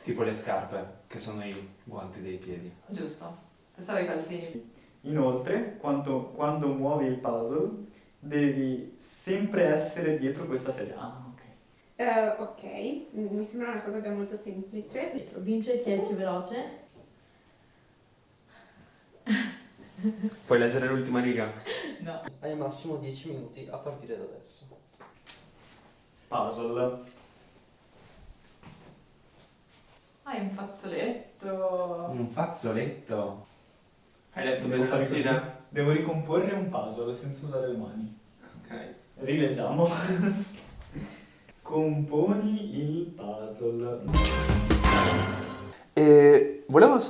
Tipo le scarpe, che sono i guanti dei piedi. Giusto. Pensavo ai calzini. Inoltre, quando muovi il puzzle, devi sempre essere dietro questa sedia. Ah, ok. Ok, mi sembra una cosa già molto semplice. Dietro. Vince chi è il più veloce. Puoi leggere l'ultima riga? No. Hai massimo 10 minuti a partire da adesso. Puzzle. Hai un fazzoletto. Un fazzoletto. Hai letto Devo bene la fare sfida? così. Devo ricomporre un puzzle senza usare le mani. Ok. Rileggiamo. Componi il puzzle. E volevo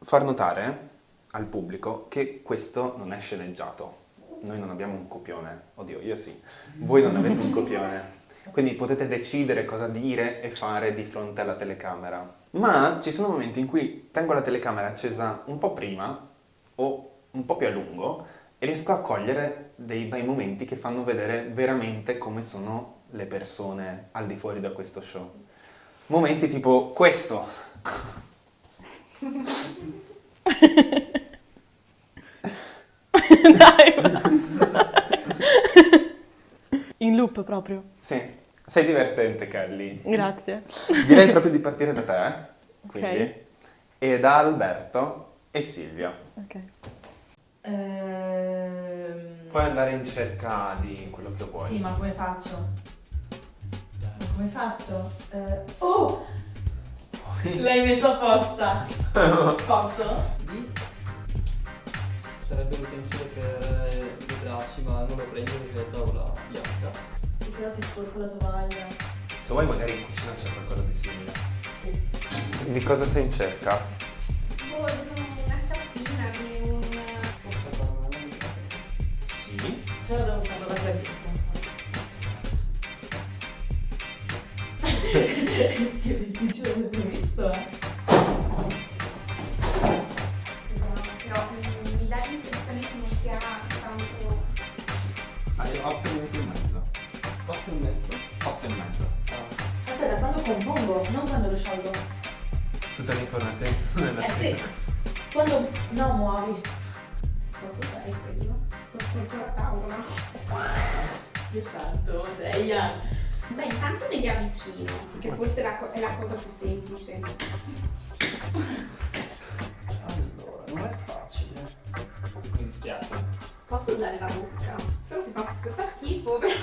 far notare al pubblico che questo non è sceneggiato. Noi non abbiamo un copione. Oddio, io sì. Voi non avete un copione. Quindi potete decidere cosa dire e fare di fronte alla telecamera. Ma ci sono momenti in cui tengo la telecamera accesa un po' prima o un po' più a lungo e riesco a cogliere dei bei momenti che fanno vedere veramente come sono le persone al di fuori da questo show. Momenti tipo questo. Dai. In loop proprio. Sì, sei divertente Kelly. Grazie. Direi proprio di partire da te, quindi, Ok. e da Alberto e Silvia. Ok. Puoi andare in cerca di quello che vuoi. Sì, ma come faccio? Come faccio? Oh! L'hai messo apposta. Posso? Lì sarebbe l'utensile per i bracci, ma non lo prendo perché ho la tavola bianca. Sì, però ti sporco la tovaglia. Se vuoi magari in cucina c'è qualcosa di simile. sì. Di cosa sei in cerca? Boh, una sciappina di un... Posso parlare? Sì. Però devo farlo da quel Che difficile l'imprevisto, Però mi dà l'impressione che non sia tanto... Hai 8 minuti e mezzo. 4 e mezzo. 8 e mezzo. Aspetta, quando compongo, non quando lo sciolgo. Tutta l'informazione sono nella Sì. Quando... No, muovi. Posso fare quello? Costruito la tavola. Che salto, Deia. Beh, intanto me li avvicino, che forse è la cosa più semplice. Allora, non è facile. Mi dispiace. Posso usare la bocca? Se no ti fa schifo, però.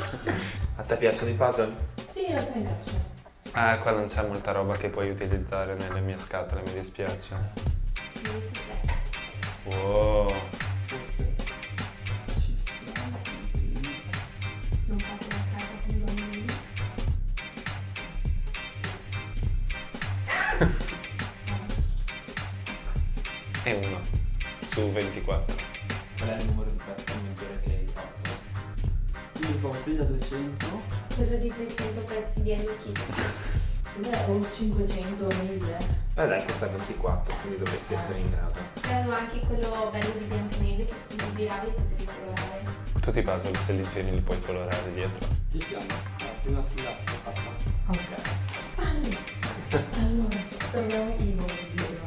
A te piacciono i puzzle? Sì, in realtà mi piace. Ah, qua non c'è molta roba che puoi utilizzare nelle mie scatole, mi dispiace. Invece c'è. Wow. Forse ci siamo qui. Non fate la casa con i bambini. E 1 su 24. Qual è il numero di pezzi maggiore che hai fatto? Io ho preso 200. Quello di 300 pezzi di Hello Kitty. Sì, beh, ho 500, 1000. Dai, costa 24, quindi dovresti essere in grado. E avevo anche quello bello di Biancaneve che li giravi e potevi colorare. Tutti i puzzle, se li giri, li puoi colorare dietro. Ci siamo. La prima fila fatta. Ok. Allora, torniamo i bordi.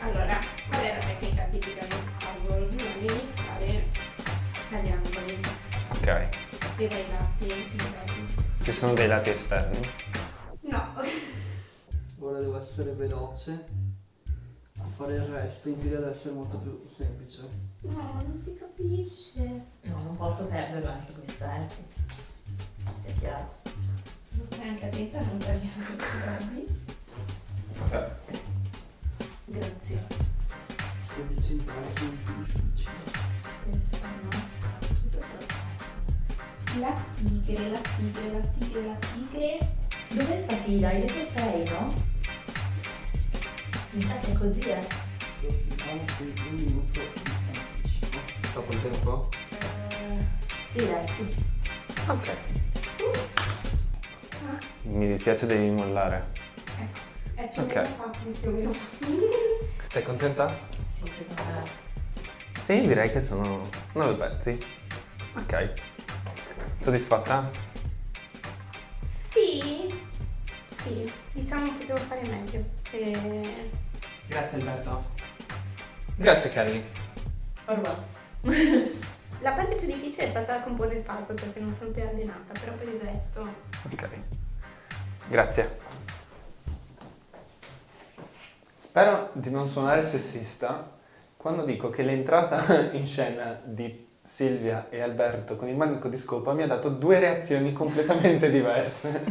Allora, qual è la tecnica tipica del puzzle? Bisogna iniziare dagli angoli Ok. e dai lati interni. Ci sono dei lati esterni? No, Ora devo essere veloce a fare il resto, in teoria deve essere molto più semplice. no, non si capisce. No, non posso perderla anche questa, sì. Sia chiaro. Devo stare anche attenta a non tagliare i bordi. Grazie. Sto dicendo che sono più difficili. Questa no. Questa sarà facile. La tigre, la tigre, la tigre, la tigre. Dov'è sta fila? Hai detto 6, no? Mi sa che è così, Lo finiamo qui 1 minuto di anticipo. Stoppo il tempo? Sì, dai, sì. Ok. Mi dispiace, devi mollare. È più o Ok. meno facile, più o meno facile. Sei contenta? Sì, secondo me. Sì, direi che sono 9 pezzi. Ok. Soddisfatta? Sì, sì, diciamo che potevo fare meglio. Se... Grazie Alberto. Grazie Kelly. Ormai. La parte più difficile è stata comporre il puzzle perché non sono più allenata, però per il resto... Ok. Grazie. Spero di non suonare sessista quando dico che l'entrata in scena di Silvia e Alberto con il manico di scopa mi ha dato 2 reazioni completamente diverse.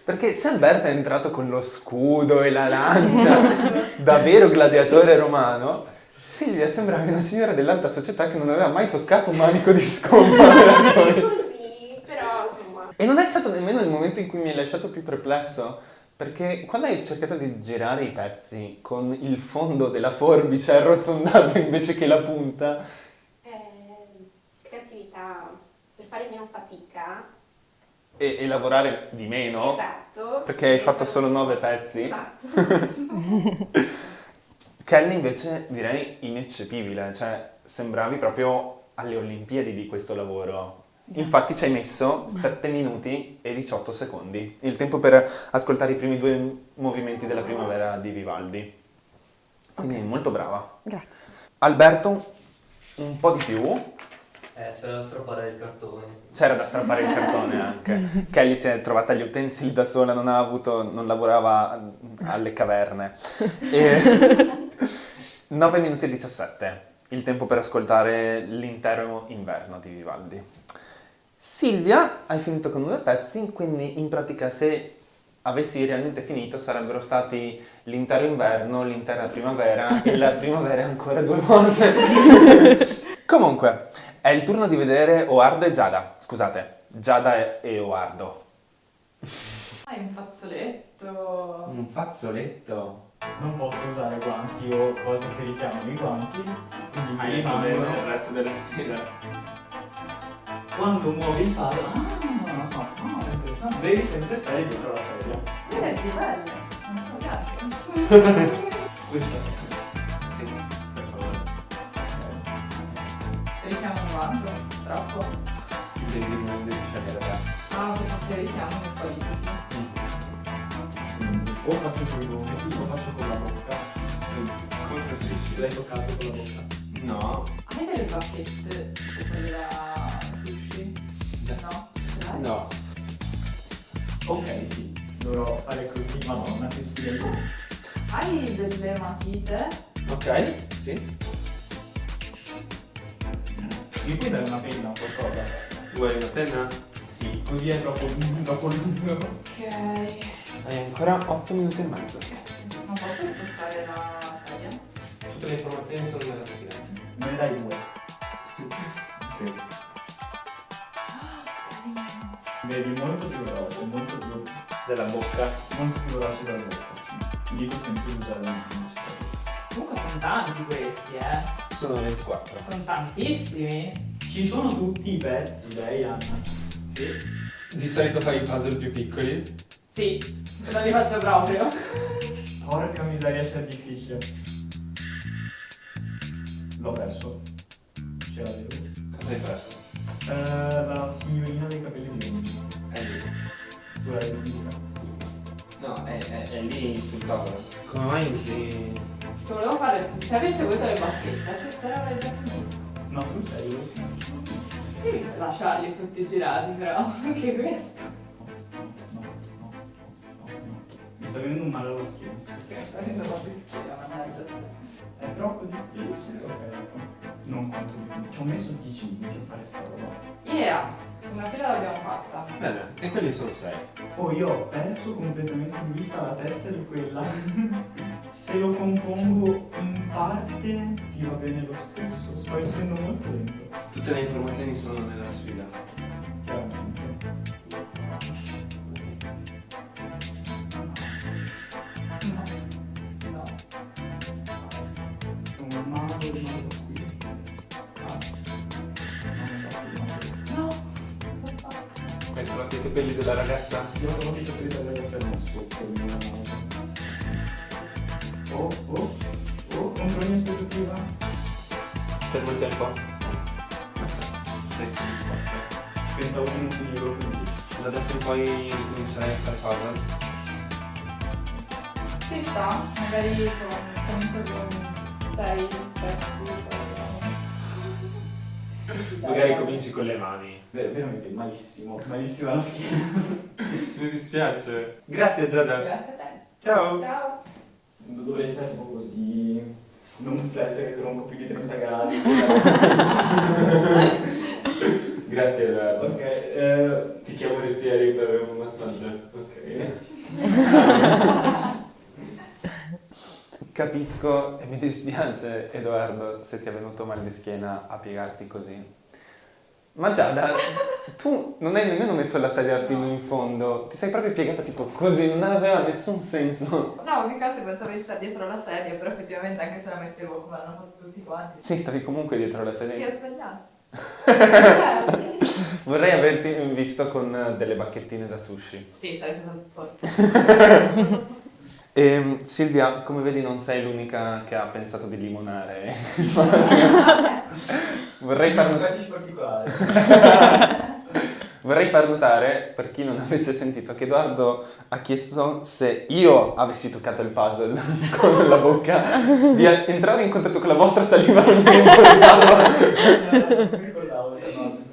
Perché se Alberto è entrato con lo scudo e la lancia, da vero gladiatore romano, Silvia sembrava una signora dell'alta società che non aveva mai toccato un manico di scopa nella sua vita. Così, però insomma... E non è stato nemmeno il momento in cui mi hai lasciato più perplesso, perché quando hai cercato di girare i pezzi con il fondo della forbice arrotondato invece che la punta, creatività per fare meno fatica. e lavorare di meno, Esatto. perché sì, hai fatto però- solo 9 pezzi, Esatto. Kelly invece direi ineccepibile, cioè sembravi proprio alle Olimpiadi di questo lavoro. Infatti ci hai messo 7 minuti e 18 secondi, il tempo per ascoltare i primi 2 movimenti della primavera di Vivaldi. Quindi molto brava. Grazie. Alberto, un po' di più. C'era da strappare il cartone. C'era da strappare il cartone anche. Kelly si è trovata gli utensili da sola, non lavorava alle caverne. E 9 minuti e 17, il tempo per ascoltare l'intero inverno di Vivaldi. Silvia, hai finito con 2 pezzi, quindi in pratica se avessi realmente finito sarebbero stati l'intero inverno, l'intera primavera e la primavera ancora 2 volte. Comunque, è il turno di vedere Oardo e Giada. Scusate, Giada e Oardo. Hai un fazzoletto. Un fazzoletto. Non posso usare guanti o cose che richiamano i guanti, quindi mi Hai detto bene rimangono. il resto della sfida. Quando muovi il palo, devi sempre stare dietro la sedia. Vedi, bello. Non so neanche. Questa Sì, per favore. Richiamo un guanto? Troppo? Non devi scegliere te. Ah, perché se richiamo mi squalifichi. o faccio con i gomiti o faccio con la bocca. Come preferisci? L'hai toccato con la bocca? No. Hai delle bacchette su quelle da sushi? No? Ce l'hai? No. Ok, sì, dovrò fare così, madonna, che spiego. Hai delle matite? Ok, sì. Mi puoi dare una penna o qualcosa? Vuoi una penna? Sì, così è troppo lungo. Ok. Hai ancora 8 minuti e mezzo. Non posso spostare la sedia? Tutte le informazioni sono nella scheda. Me ne dai due. Sì. Vedi, molto più veloce, molto più Della bocca. veloce dalla bocca, sì. Dico sempre usare la Comunque sono tanti questi, Sono 24. Sono tantissimi. Ci sono tutti i pezzi, Diane. Sì. Di solito fai i puzzle più piccoli. Sì, non li faccio proprio. Porca miseria, c'è difficile. L'ho perso. Ce l'avevo. Cosa hai perso? La signorina dei capelli biondi. È lì. Tu l'hai venduta. No, è lì sul tavolo. Come mai usi... Ti volevo fare, se avessi avuto le bacchette, questa era avrei già finito. No, sul serio? Devi lasciarli tutti girati però, anche questo. No. Mi sta venendo un male allo schiena. Sì, mi sta venendo proprio schiena, mannaggia. È troppo difficile. Ok. Non quanto difficile. Ci ho messo 10 minuti a fare sta roba. Yeah, una fila l'abbiamo fatta. Bene, e quelli sono 6. Oh, io ho perso completamente di vista la testa di quella. Se lo compongo in parte ti va bene lo stesso. Sto essendo molto lento. Tutte le informazioni sono nella sfida. Chiaramente. No. No. Un mago qui. Ah. No. Hai trovato i capelli della ragazza? Io ho capito che la ragazza non sotto il mio naso. Oh, contro la mia aspettativa. Fermo il tempo. Sei soddisfatto. Pensavo che non finivo così. Da adesso in poi comincerai a fare puzzle. Ci sta, magari comincio con 6 pezzi. Magari cominci con le mani. Veramente malissimo la schiena. Mi dispiace. Grazie Giada. Grazie a te. Ciao. Ciao. Dovrei essere tipo così. Non flettere il tronco più di 30 gradi. Grazie Edoardo. Ok, Ti chiamo Rezzieri per un massaggio. Ok. grazie. Capisco e mi dispiace Edoardo se ti è venuto mal di schiena a piegarti così. Ma Giada, tu non hai nemmeno messo la sedia fino in fondo, ti sei proprio piegata tipo così, non aveva nessun senso. No, più che altro pensavo di stare dietro la sedia, però effettivamente anche se la mettevo come l'hanno fatto tutti quanti. Sì, stavi comunque dietro la Sì, sedia. ho sbagliato. Vorrei averti visto con delle bacchettine da sushi. Sì, sarei stato forte. Silvia, come vedi non sei l'unica che ha pensato di limonare. Vorrei far notare... Fetish particolare. Vorrei far notare, per chi non avesse sentito, che Edoardo ha chiesto se io avessi toccato il puzzle con la bocca di entrare in contatto con la vostra saliva, non mi ricordavo. Non ricordavo, no.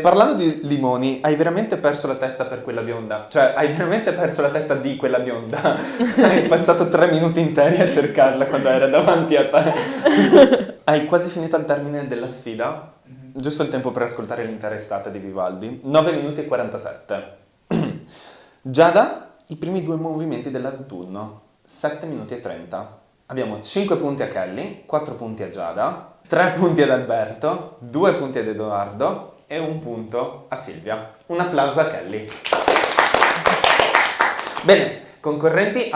Parlando di limoni, hai veramente perso la testa per quella bionda? Cioè, hai veramente perso la testa di quella bionda? Hai passato 3 minuti interi a cercarla quando era davanti a te. Hai quasi finito al termine della sfida? Giusto il tempo per ascoltare l'intera estate di Vivaldi. 9 minuti e 47. Giada, i primi 2 movimenti dell'autunno. 7 minuti e 30. Abbiamo 5 punti a Kelly, 4 punti a Giada, 3 punti ad Alberto, 2 punti ad Edoardo e 1 punto a Silvia. Un applauso a Kelly. Bene, concorrenti,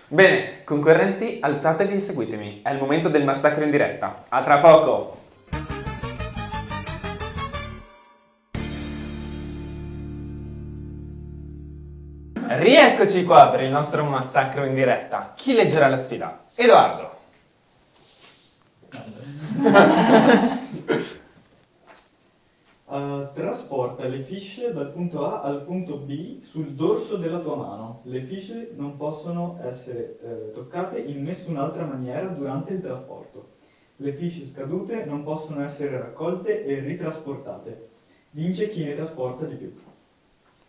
Bene, concorrenti, alzatevi e seguitemi. È il momento del massacro in diretta. A tra poco! Rieccoci qua per il nostro massacro in diretta. Chi leggerà la sfida? Edoardo. Trasporta le fiche dal punto A al punto B sul dorso della tua mano. Le fiche non possono essere toccate in nessun'altra maniera durante il trasporto. Le fiche scadute non possono essere raccolte e ritrasportate. Vince chi ne trasporta di più.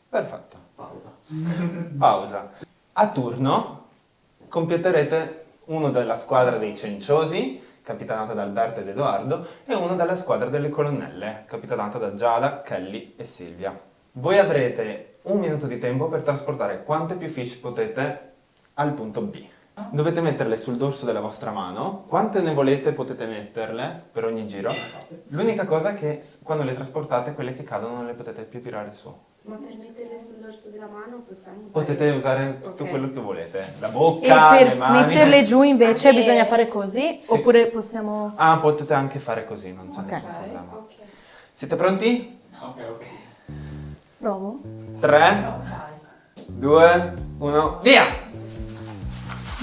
Perfetto. Pausa. Pausa. A turno compieterete uno della squadra dei Cenciosi, capitanata da Alberto ed Edoardo, e uno dalla squadra delle colonnelle, capitanata da Giada, Kelly e Silvia. Voi avrete 1 minuto di tempo per trasportare quante più fiche potete al punto B. Dovete metterle sul dorso della vostra mano, quante ne volete potete metterle per ogni giro. L'unica cosa è che quando le trasportate, quelle che cadono non le potete più tirare su. Ma per metterle sul dorso della mano possiamo usare... Potete usare tutto Ok. quello che volete, la E bocca, le per mani. metterle giù invece bisogna fare così? Sì. Oppure possiamo... Ah, potete anche fare così, non c'è Ok. nessun problema. Ok. Siete pronti? Ok. Provo? 3, 2, 1, via!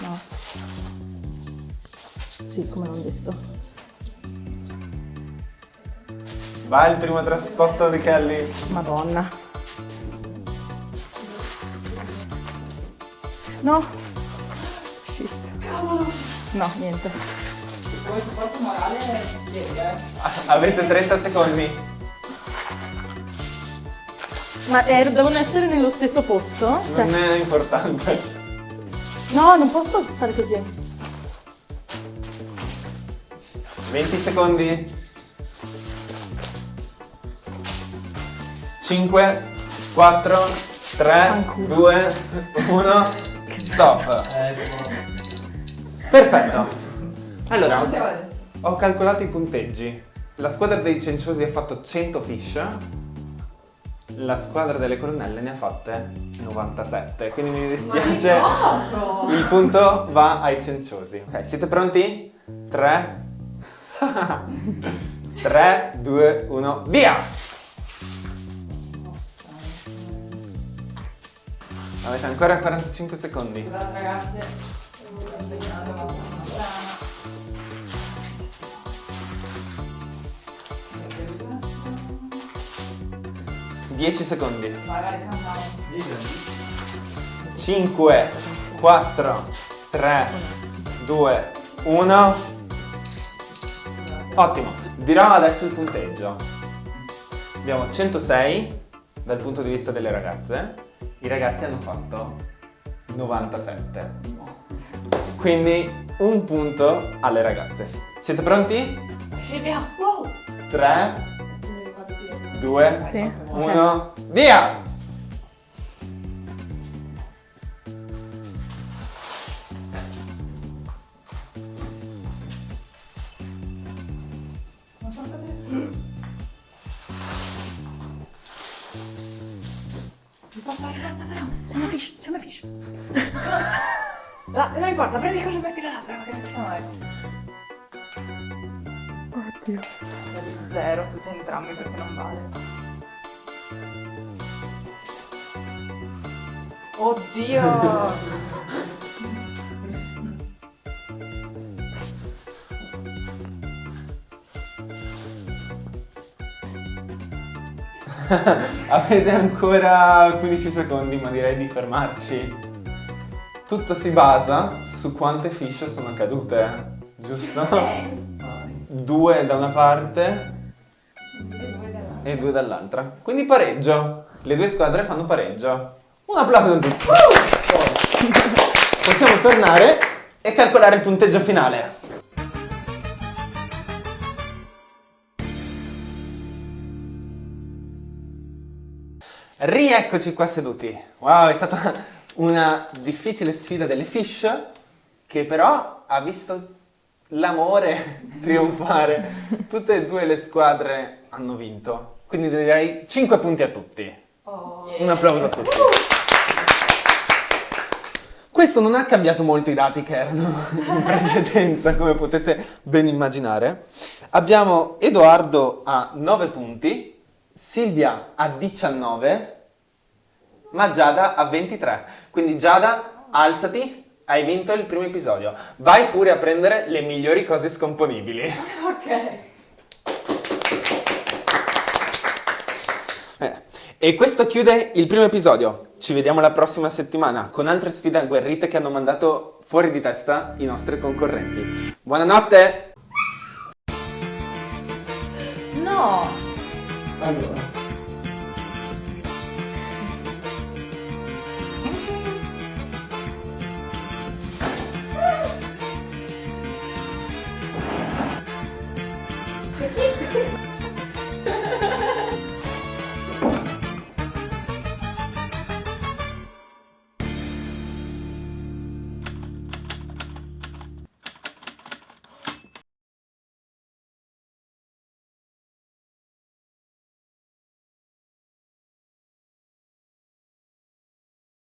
No. Sì, come l'ho detto. Vai il primo trasposto di Kelly. Madonna. No. Shit. No, niente. Come supporto morale chiedi, Avete 30 secondi. Ma devono essere nello stesso posto? Cioè, Non è importante. no, non posso fare così. 20 secondi. 5, 4, 3, Fanculo. 2, 1. Stop. Perfetto. Allora, ho calcolato i punteggi. La squadra dei Cenciosi ha fatto 100 fish. La squadra delle colonnelle ne ha fatte 97. Quindi mi dispiace. Il punto va ai Cenciosi. Ok, siete pronti? 3. 3, 2, 1, via! Avete ancora 45 secondi. Scusate ragazze, sto insegnando ma sono una brana. 10 secondi. Magari cantavo. 5, 4, 3, 2, 1. Ottimo. Dirò adesso il punteggio. Abbiamo 106 dal punto di vista delle ragazze. I ragazzi hanno fatto 97. Quindi un punto alle ragazze. Siete pronti? Silvia, wow! 3, 2, Sì. 1, via! Siamo fish, siamo fish. Non importa, prendi quello e metti l'altra, magari siamo Oddio. 0 tutte entrambi perché non vale. Oddio! Avete ancora 15 secondi, ma direi di fermarci. Tutto si basa su quante fish sono cadute, giusto? 2 da una parte e 2 dall'altra. Quindi pareggio. Le due squadre fanno pareggio. Un applauso a tutti. Possiamo tornare e calcolare il punteggio finale. Rieccoci qua seduti. Wow, è stata una difficile sfida delle fish che però ha visto l'amore trionfare. Tutte e due le squadre hanno vinto. Quindi direi 5 punti a tutti. Un applauso a tutti. Questo non ha cambiato molto i dati che erano in precedenza, come potete ben immaginare. Abbiamo Edoardo a 9 punti, Silvia a 19, ma Giada a 23. Quindi Giada, alzati, hai vinto il primo episodio. Vai pure a prendere le migliori cose scomponibili. Ok. E questo chiude il primo episodio. Ci vediamo la prossima settimana con altre sfide agguerrite che hanno mandato fuori di testa i nostri concorrenti. Buonanotte! No! Allora,